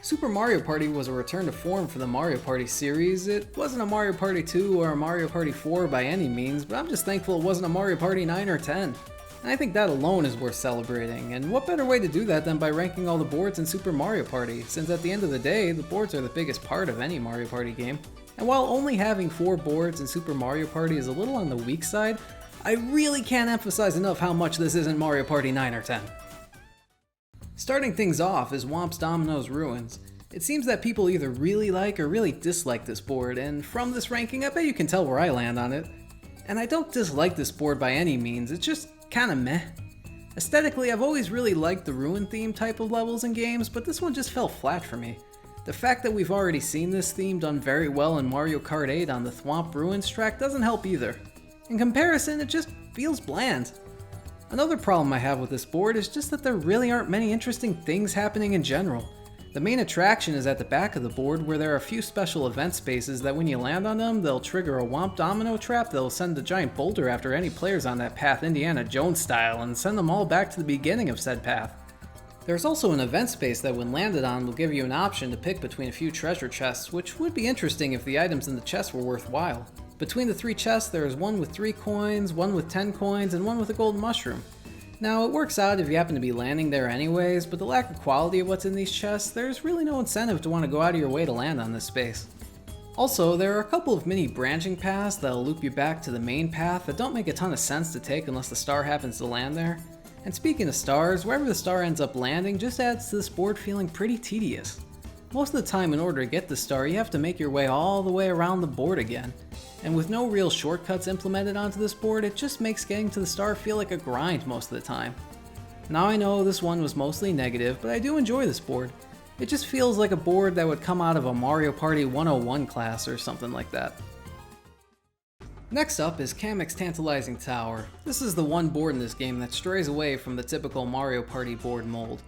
Super Mario Party was a return to form for the Mario Party series. It wasn't a Mario Party 2 or a Mario Party 4 by any means, but I'm just thankful it wasn't a Mario Party 9 or 10. And I think that alone is worth celebrating, and what better way to do that than by ranking all the boards in Super Mario Party, since at the end of the day, the boards are the biggest part of any Mario Party game. And while only having 4 boards in Super Mario Party is a little on the weak side, I really can't emphasize enough how much this isn't Mario Party 9 or 10. Starting things off is Whomps Domino's Ruins. It seems that people either really like or really dislike this board, and from this ranking I bet you can tell where I land on it. And I don't dislike this board by any means, it's just kinda meh. Aesthetically, I've always really liked the ruin theme type of levels in games, but this one just fell flat for me. The fact that we've already seen this theme done very well in Mario Kart 8 on the Thwomp Ruins track doesn't help either. In comparison, it just feels bland. Another problem I have with this board is just that there really aren't many interesting things happening in general. The main attraction is at the back of the board where there are a few special event spaces that when you land on them, they'll trigger a Whomp Domino trap that'll send a giant boulder after any players on that path Indiana Jones style and send them all back to the beginning of said path. There's also an event space that when landed on will give you an option to pick between a few treasure chests, which would be interesting if the items in the chests were worthwhile. Between the 3 chests there is one with 3 coins, one with 10 coins, and one with a golden mushroom. Now it works out if you happen to be landing there anyways, but the lack of quality of what's in these chests, there's really no incentive to want to go out of your way to land on this space. Also, there are a couple of mini branching paths that'll loop you back to the main path that don't make a ton of sense to take unless the star happens to land there. And speaking of stars, wherever the star ends up landing just adds to this board feeling pretty tedious. Most of the time in order to get the star you have to make your way all the way around the board again. And with no real shortcuts implemented onto this board, it just makes getting to the star feel like a grind most of the time. Now I know this one was mostly negative, but I do enjoy this board. It just feels like a board that would come out of a Mario Party 101 class or something like that. Next up is Chemex Tantalizing Tower. This is the one board in this game that strays away from the typical Mario Party board mold.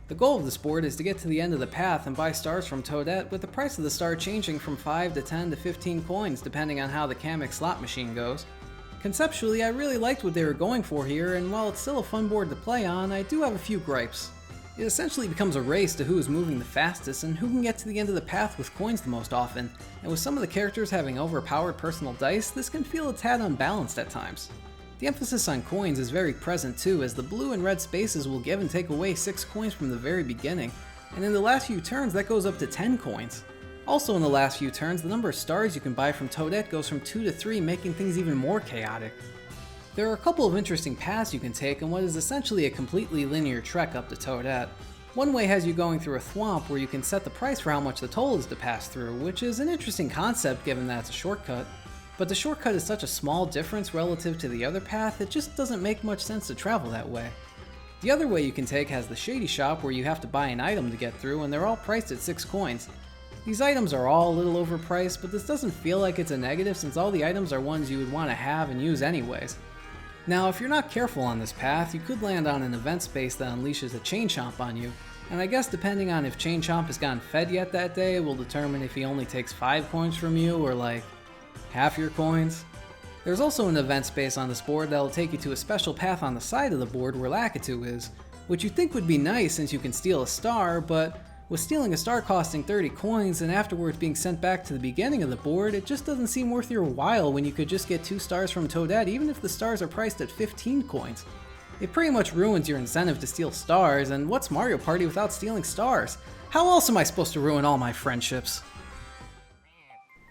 The goal of this board is to get to the end of the path and buy stars from Toadette, with the price of the star changing from 5 to 10 to 15 coins depending on how the Chemex slot machine goes. Conceptually, I really liked what they were going for here, and while it's still a fun board to play on, I do have a few gripes. It essentially becomes a race to who is moving the fastest and who can get to the end of the path with coins the most often, and with some of the characters having overpowered personal dice, this can feel a tad unbalanced at times. The emphasis on coins is very present too, as the blue and red spaces will give and take away 6 coins from the very beginning, and in the last few turns that goes up to 10 coins. Also in the last few turns, the number of stars you can buy from Toadette goes from 2 to 3, making things even more chaotic. There are a couple of interesting paths you can take in what is essentially a completely linear trek up to Toadette. One way has you going through a thwomp where you can set the price for how much the toll is to pass through, which is an interesting concept given that it's a shortcut. But the shortcut is such a small difference relative to the other path, it just doesn't make much sense to travel that way. The other way you can take has the Shady Shop where you have to buy an item to get through, and they're all priced at 6 coins. These items are all a little overpriced, but this doesn't feel like it's a negative since all the items are ones you would want to have and use anyways. Now if you're not careful on this path, you could land on an event space that unleashes a Chain Chomp on you, and I guess depending on if Chain Chomp has gotten fed yet that day will determine if he only takes 5 coins from you or like half your coins. There's also an event space on this board that will take you to a special path on the side of the board where Lakitu is, which you think would be nice since you can steal a star, but with stealing a star costing 30 coins and afterwards being sent back to the beginning of the board, it just doesn't seem worth your while when you could just get 2 stars from Toadette even if the stars are priced at 15 coins. It pretty much ruins your incentive to steal stars, and what's Mario Party without stealing stars? How else am I supposed to ruin all my friendships?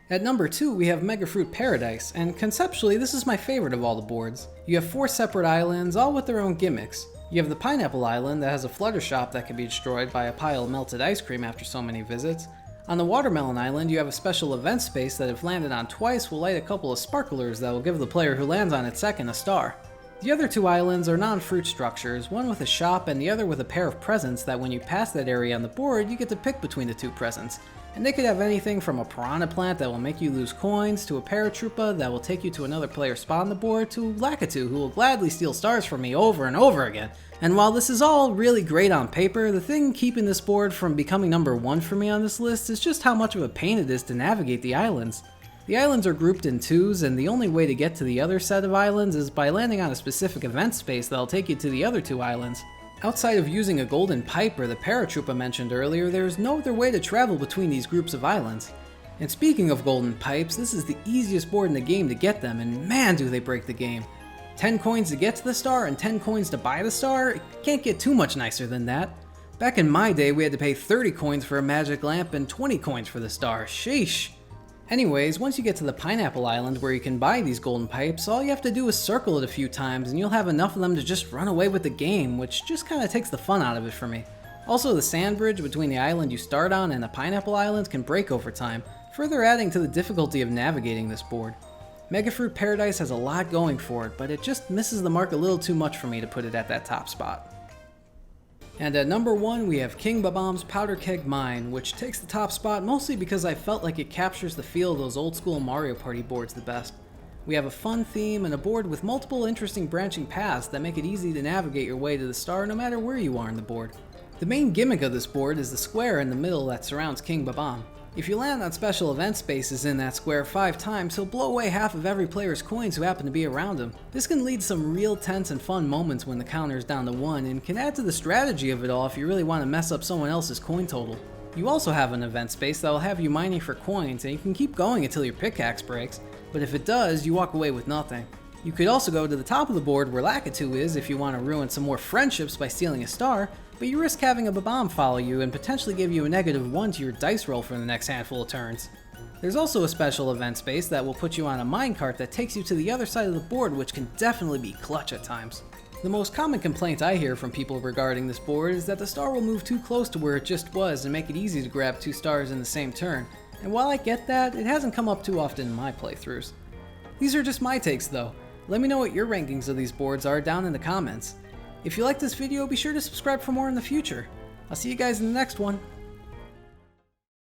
At number 2 we have Mega Fruit Paradise, and conceptually this is my favorite of all the boards. You have 4 separate islands, all with their own gimmicks. You have the Pineapple Island that has a flutter shop that can be destroyed by a pile of melted ice cream after so many visits. On the Watermelon Island you have a special event space that if landed on twice will light a couple of sparklers that will give the player who lands on it second a star. The other 2 islands are non-fruit structures, one with a shop and the other with a pair of presents that when you pass that area on the board you get to pick between the 2 presents. And they could have anything from a piranha plant that will make you lose coins, to a paratroopa that will take you to another player's spot on the board, to Lakitu who will gladly steal stars from me over and over again. And while this is all really great on paper, the thing keeping this board from becoming number 1 for me on this list is just how much of a pain it is to navigate the islands. The islands are grouped in 2s, and the only way to get to the other set of islands is by landing on a specific event space that'll take you to the other 2 islands. Outside of using a golden pipe or the paratroop I mentioned earlier, there is no other way to travel between these groups of islands. And speaking of golden pipes, this is the easiest board in the game to get them, and man do they break the game. 10 coins to get to the star and 10 coins to buy the star? It can't get too much nicer than that. Back in my day, we had to pay 30 coins for a magic lamp and 20 coins for the star. Sheesh. Anyways, once you get to the Pineapple Island where you can buy these golden pipes, all you have to do is circle it a few times and you'll have enough of them to just run away with the game, which just kinda takes the fun out of it for me. Also, the sand bridge between the island you start on and the Pineapple Island can break over time, further adding to the difficulty of navigating this board. Mega Fruit Paradise has a lot going for it, but it just misses the mark a little too much for me to put it at that top spot. And at number 1 we have King Babam's Powder Keg Mine, which takes the top spot mostly because I felt like it captures the feel of those old school Mario Party boards the best. We have a fun theme and a board with multiple interesting branching paths that make it easy to navigate your way to the star no matter where you are on the board. The main gimmick of this board is the square in the middle that surrounds King Babam. If you land on special event spaces in that square 5 times, he'll blow away half of every player's coins who happen to be around him. This can lead to some real tense and fun moments when the counter is down to 1, and can add to the strategy of it all if you really want to mess up someone else's coin total. You also have an event space that will have you mining for coins, and you can keep going until your pickaxe breaks, but if it does, you walk away with nothing. You could also go to the top of the board where Lakitu is if you want to ruin some more friendships by stealing a star, but you risk having a Babam follow you and potentially give you a -1 to your dice roll for the next handful of turns. There's also a special event space that will put you on a minecart that takes you to the other side of the board, which can definitely be clutch at times. The most common complaint I hear from people regarding this board is that the star will move too close to where it just was and make it easy to grab 2 stars in the same turn, and while I get that, it hasn't come up too often in my playthroughs. These are just my takes though. Let me know what your rankings of these boards are down in the comments. If you liked this video, be sure to subscribe for more in the future. I'll see you guys in the next one.